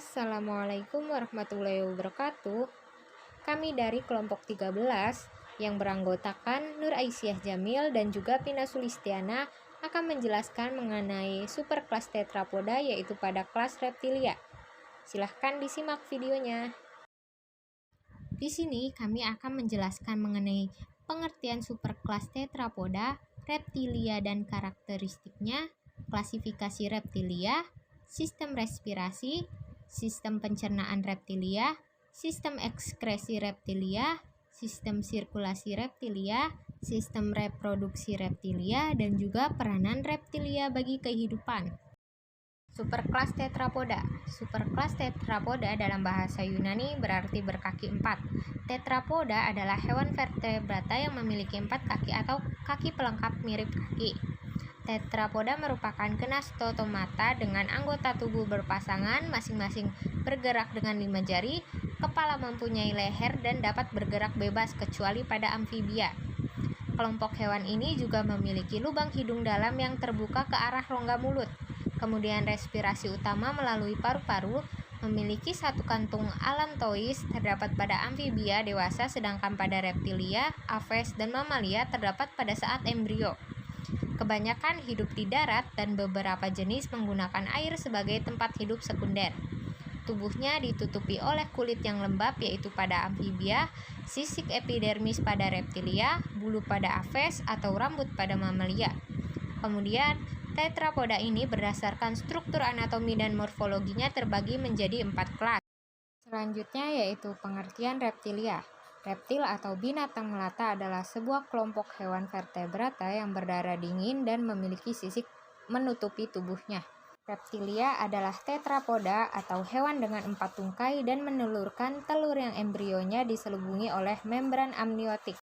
Assalamualaikum warahmatullahi wabarakatuh. Kami dari kelompok 13 yang beranggotakan Nur Aisyah Jamil dan juga Pina Sulistiana akan menjelaskan mengenai superkelas tetrapoda, yaitu pada kelas reptilia. Silahkan disimak videonya. Di sini kami akan menjelaskan mengenai pengertian superkelas tetrapoda, reptilia dan karakteristiknya, klasifikasi reptilia, sistem respirasi, sistem pencernaan reptilia, sistem ekskresi reptilia, sistem sirkulasi reptilia, sistem reproduksi reptilia, dan juga peranan reptilia bagi kehidupan. Superkelas tetrapoda. Superkelas tetrapoda dalam bahasa Yunani berarti berkaki 4. Tetrapoda adalah hewan vertebrata yang memiliki 4 kaki atau kaki pelengkap mirip kaki. Tetrapoda merupakan gnastotomata dengan anggota tubuh berpasangan, masing-masing bergerak dengan 5 jari, kepala mempunyai leher dan dapat bergerak bebas kecuali pada amfibia. Kelompok hewan ini juga memiliki lubang hidung dalam yang terbuka ke arah rongga mulut. Kemudian respirasi utama melalui paru-paru, memiliki satu kantung allantois terdapat pada amfibia dewasa, sedangkan pada reptilia, aves, dan mamalia terdapat pada saat embrio. Kebanyakan hidup di darat dan beberapa jenis menggunakan air sebagai tempat hidup sekunder. Tubuhnya ditutupi oleh kulit yang lembab, yaitu pada amfibia, sisik epidermis pada reptilia, bulu pada aves, atau rambut pada mamalia. Kemudian, tetrapoda ini berdasarkan struktur anatomi dan morfologinya terbagi menjadi 4 kelas. Selanjutnya yaitu pengertian reptilia. Reptil atau binatang melata adalah sebuah kelompok hewan vertebrata yang berdarah dingin dan memiliki sisik menutupi tubuhnya. Reptilia adalah tetrapoda atau hewan dengan 4 tungkai dan menelurkan telur yang embrionya diselubungi oleh membran amniotik.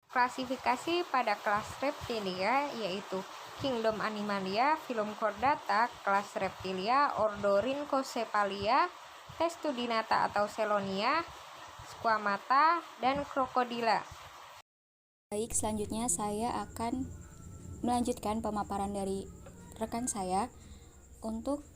Klasifikasi pada kelas reptilia yaitu Kingdom Animalia, Phylum Chordata, kelas reptilia, Ordo Rhynchocephalia, Testudinata atau Chelonia, Squamata, dan Crocodila. Baik, selanjutnya saya akan melanjutkan pemaparan dari rekan saya untuk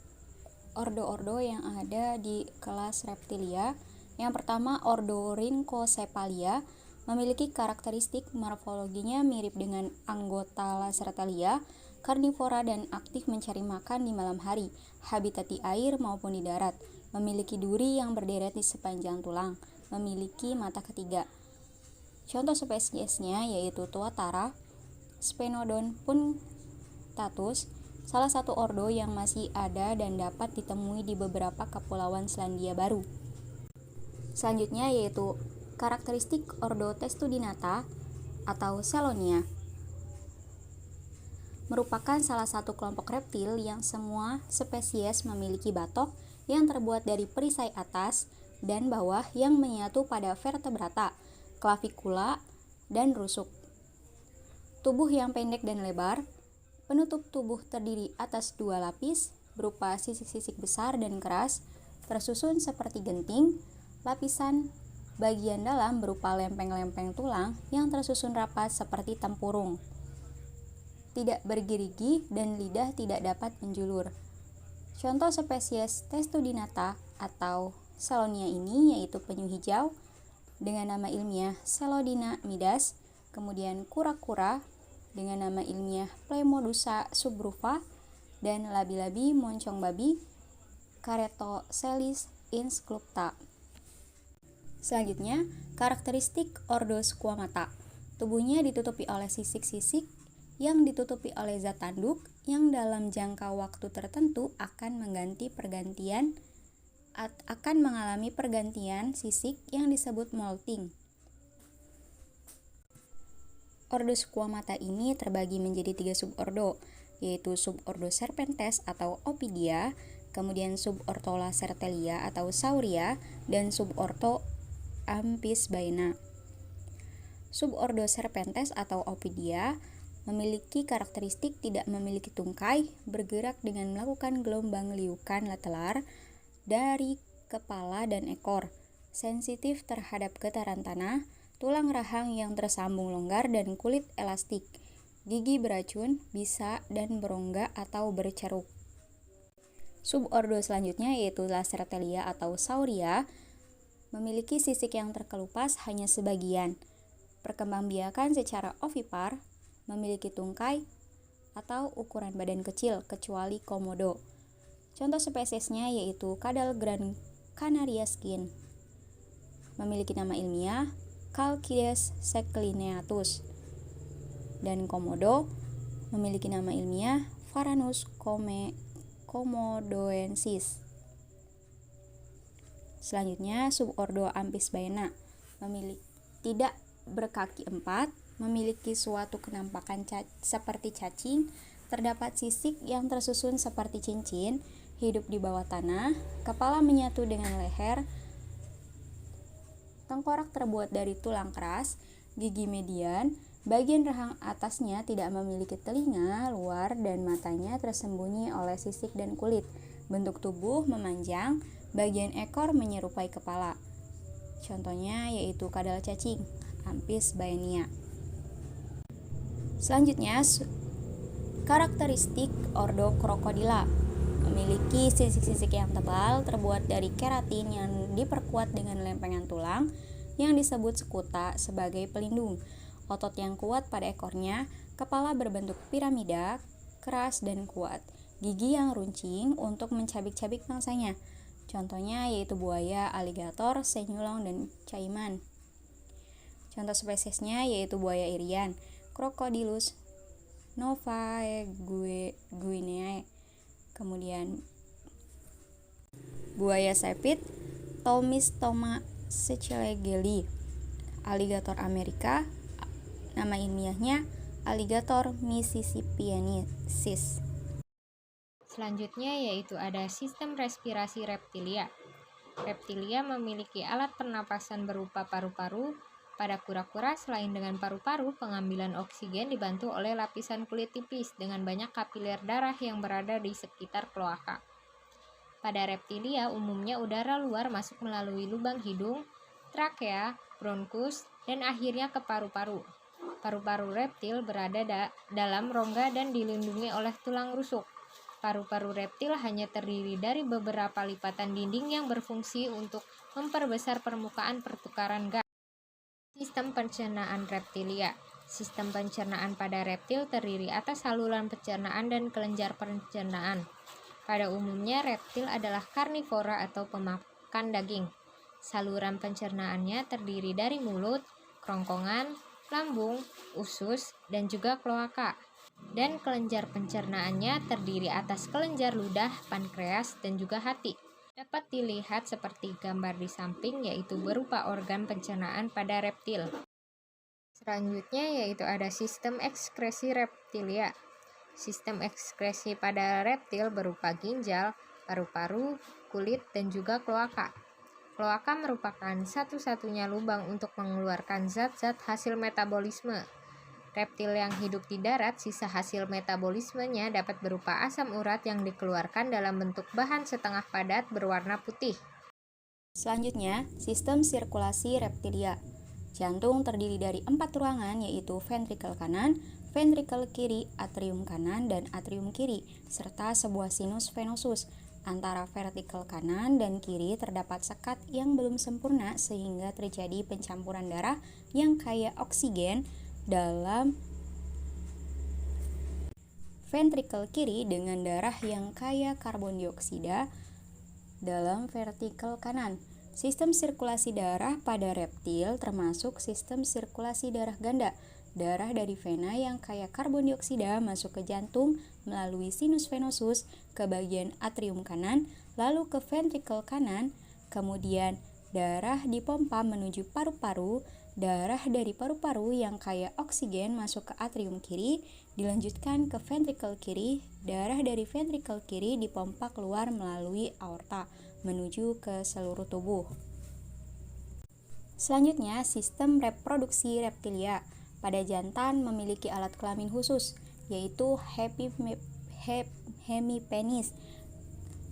ordo-ordo yang ada di kelas reptilia. Yang pertama, Ordo Rhynchocephalia memiliki karakteristik morfologinya mirip dengan anggota Lacertalia, karnivora dan aktif mencari makan di malam hari, habitat di air maupun di darat, memiliki duri yang berderet di sepanjang tulang, memiliki mata ketiga. Contoh spesiesnya yaitu Tuatara, Sphenodon punctatus, salah satu ordo yang masih ada dan dapat ditemui di beberapa kepulauan Selandia Baru. Selanjutnya yaitu karakteristik ordo Testudinata atau Chelonia. Merupakan salah satu kelompok reptil yang semua spesies memiliki batok yang terbuat dari perisai atas dan bawah yang menyatu pada vertebrata, klavikula, dan rusuk. Tubuh yang pendek dan lebar, penutup tubuh terdiri atas 2 lapis berupa sisik-sisik besar dan keras, tersusun seperti genting. Lapisan bagian dalam berupa lempeng-lempeng tulang yang tersusun rapat seperti tempurung. Tidak bergerigi dan lidah tidak dapat menjulur. Contoh spesies Testudinata atau Chelonia ini yaitu penyu hijau dengan nama ilmiah Celodina midas, kemudian kura-kura dengan nama ilmiah Plemodusa subrufa, dan labi-labi moncong babi Caretochelys insculpta. Selanjutnya, karakteristik ordo Squamata. Tubuhnya ditutupi oleh sisik-sisik yang ditutupi oleh zat tanduk yang dalam jangka waktu tertentu akan mengalami pergantian sisik yang disebut molting. Ordo Squamata ini terbagi menjadi 3 subordo, yaitu subordo Serpentes atau Opidia, kemudian subordo Lacertalia atau Sauria, dan subordo Amphisbaena. Subordo Serpentes atau Opidia memiliki karakteristik tidak memiliki tungkai, bergerak dengan melakukan gelombang liukan lateral dari kepala dan ekor, sensitif terhadap getaran tanah, tulang rahang yang tersambung longgar dan kulit elastik, gigi beracun, bisa dan berongga atau berceruk. Subordo selanjutnya yaitu Lacertelia atau Sauria, memiliki sisik yang terkelupas hanya sebagian. Perkembangbiakan secara ovipar, memiliki tungkai atau ukuran badan kecil kecuali komodo. Contoh spesiesnya yaitu Kadal Gran Canaria skin. Memiliki nama ilmiah Chalcidias seclineatus. Dan komodo memiliki nama ilmiah Varanus komodoensis. Selanjutnya subordo Amphisbaena, tidak berkaki 4, memiliki suatu kenampakan seperti cacing, terdapat sisik yang tersusun seperti cincin, hidup di bawah tanah, kepala menyatu dengan leher, tengkorak terbuat dari tulang keras, gigi median, bagian rahang atasnya tidak memiliki telinga luar dan matanya tersembunyi oleh sisik dan kulit. Bentuk tubuh memanjang, bagian ekor menyerupai kepala. Contohnya yaitu kadal cacing, Amphisbaenia. Selanjutnya, karakteristik ordo Crocodila, memiliki sisik-sisik yang tebal terbuat dari keratin yang diperkuat dengan lempengan tulang yang disebut sekuta sebagai pelindung, otot yang kuat pada ekornya, kepala berbentuk piramida, keras dan kuat, gigi yang runcing untuk mencabik-cabik mangsanya. Contohnya yaitu buaya, aligator, senyulong, dan caiman. Contoh spesiesnya yaitu buaya irian, Crocodilus novaeguineae. Kemudian buaya sepit, Thomistomma seclegeli. Aligator Amerika, nama ilmiahnya Alligator mississippiensis. Selanjutnya yaitu ada sistem respirasi reptilia. Reptilia memiliki alat pernapasan berupa paru-paru. Pada kura-kura, selain dengan paru-paru, pengambilan oksigen dibantu oleh lapisan kulit tipis dengan banyak kapiler darah yang berada di sekitar kloaka. Pada reptilia, umumnya udara luar masuk melalui lubang hidung, trakea, bronkus, dan akhirnya ke paru-paru. Paru-paru reptil berada dalam rongga dan dilindungi oleh tulang rusuk. Paru-paru reptil hanya terdiri dari beberapa lipatan dinding yang berfungsi untuk memperbesar permukaan pertukaran gas. Sistem pencernaan reptilia. Sistem pencernaan pada reptil terdiri atas saluran pencernaan dan kelenjar pencernaan. Pada umumnya, reptil adalah karnivora atau pemakan daging. Saluran pencernaannya terdiri dari mulut, kerongkongan, lambung, usus, dan juga kloaka. Dan kelenjar pencernaannya terdiri atas kelenjar ludah, pankreas, dan juga hati. Dapat dilihat seperti gambar di samping, yaitu berupa organ pencernaan pada reptil. Selanjutnya yaitu ada sistem ekskresi reptilia. Sistem ekskresi pada reptil berupa ginjal, paru-paru, kulit, dan juga kloaka. Kloaka merupakan satu-satunya lubang untuk mengeluarkan zat-zat hasil metabolisme. Reptil yang hidup di darat, sisa hasil metabolismenya dapat berupa asam urat yang dikeluarkan dalam bentuk bahan setengah padat berwarna putih. Selanjutnya, sistem sirkulasi reptilia. Jantung terdiri dari 4 ruangan yaitu ventrikel kanan, ventrikel kiri, atrium kanan, dan atrium kiri, serta sebuah sinus venosus. Antara ventrikel kanan dan kiri terdapat sekat yang belum sempurna sehingga terjadi pencampuran darah yang kaya oksigen dalam ventrikel kiri dengan darah yang kaya karbon dioksida dalam ventrikel kanan. Sistem sirkulasi darah pada reptil termasuk sistem sirkulasi darah ganda. Darah dari vena yang kaya karbon dioksida masuk ke jantung melalui sinus venosus ke bagian atrium kanan, lalu ke ventrikel kanan, kemudian darah dipompa menuju paru-paru. Darah dari paru-paru yang kaya oksigen masuk ke atrium kiri, dilanjutkan ke ventrikel kiri. Darah dari ventrikel kiri dipompa keluar melalui aorta menuju ke seluruh tubuh. Selanjutnya, sistem reproduksi reptilia. Pada jantan memiliki alat kelamin khusus, yaitu hemipenis.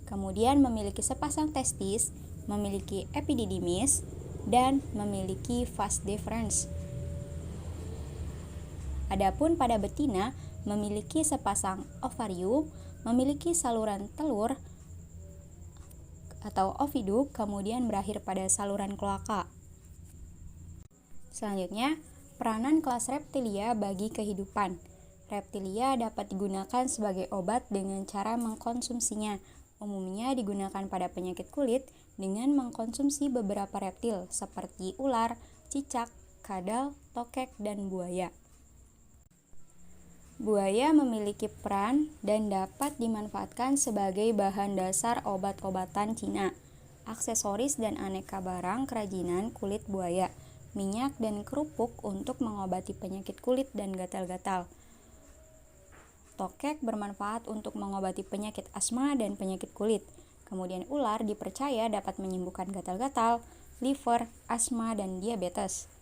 Kemudian memiliki sepasang testis, memiliki epididymis, dan memiliki vas deferens. Adapun pada betina memiliki sepasang ovarium, memiliki saluran telur, atau oviduk, kemudian berakhir pada saluran kloaka. Selanjutnya, peranan kelas reptilia bagi kehidupan. Reptilia dapat digunakan sebagai obat dengan cara mengkonsumsinya. Umumnya digunakan pada penyakit kulit dengan mengkonsumsi beberapa reptil seperti ular, cicak, kadal, tokek, dan buaya. Buaya memiliki peran dan dapat dimanfaatkan sebagai bahan dasar obat-obatan Cina, aksesoris dan aneka barang kerajinan kulit buaya, minyak dan kerupuk untuk mengobati penyakit kulit dan gatal-gatal. Tokek bermanfaat untuk mengobati penyakit asma dan penyakit kulit. Kemudian ular dipercaya dapat menyembuhkan gatal-gatal, liver, asma, dan diabetes.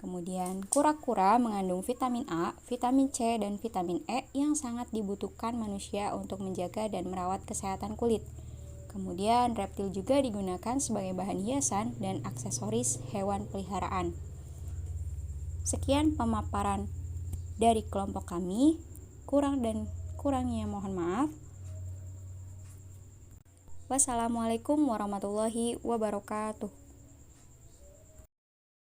Kemudian kura-kura mengandung vitamin A, vitamin C, dan vitamin E yang sangat dibutuhkan manusia untuk menjaga dan merawat kesehatan kulit. Kemudian reptil juga digunakan sebagai bahan hiasan dan aksesoris hewan peliharaan. Sekian pemaparan dari kelompok kami, kurangnya mohon maaf. Wassalamualaikum warahmatullahi wabarakatuh.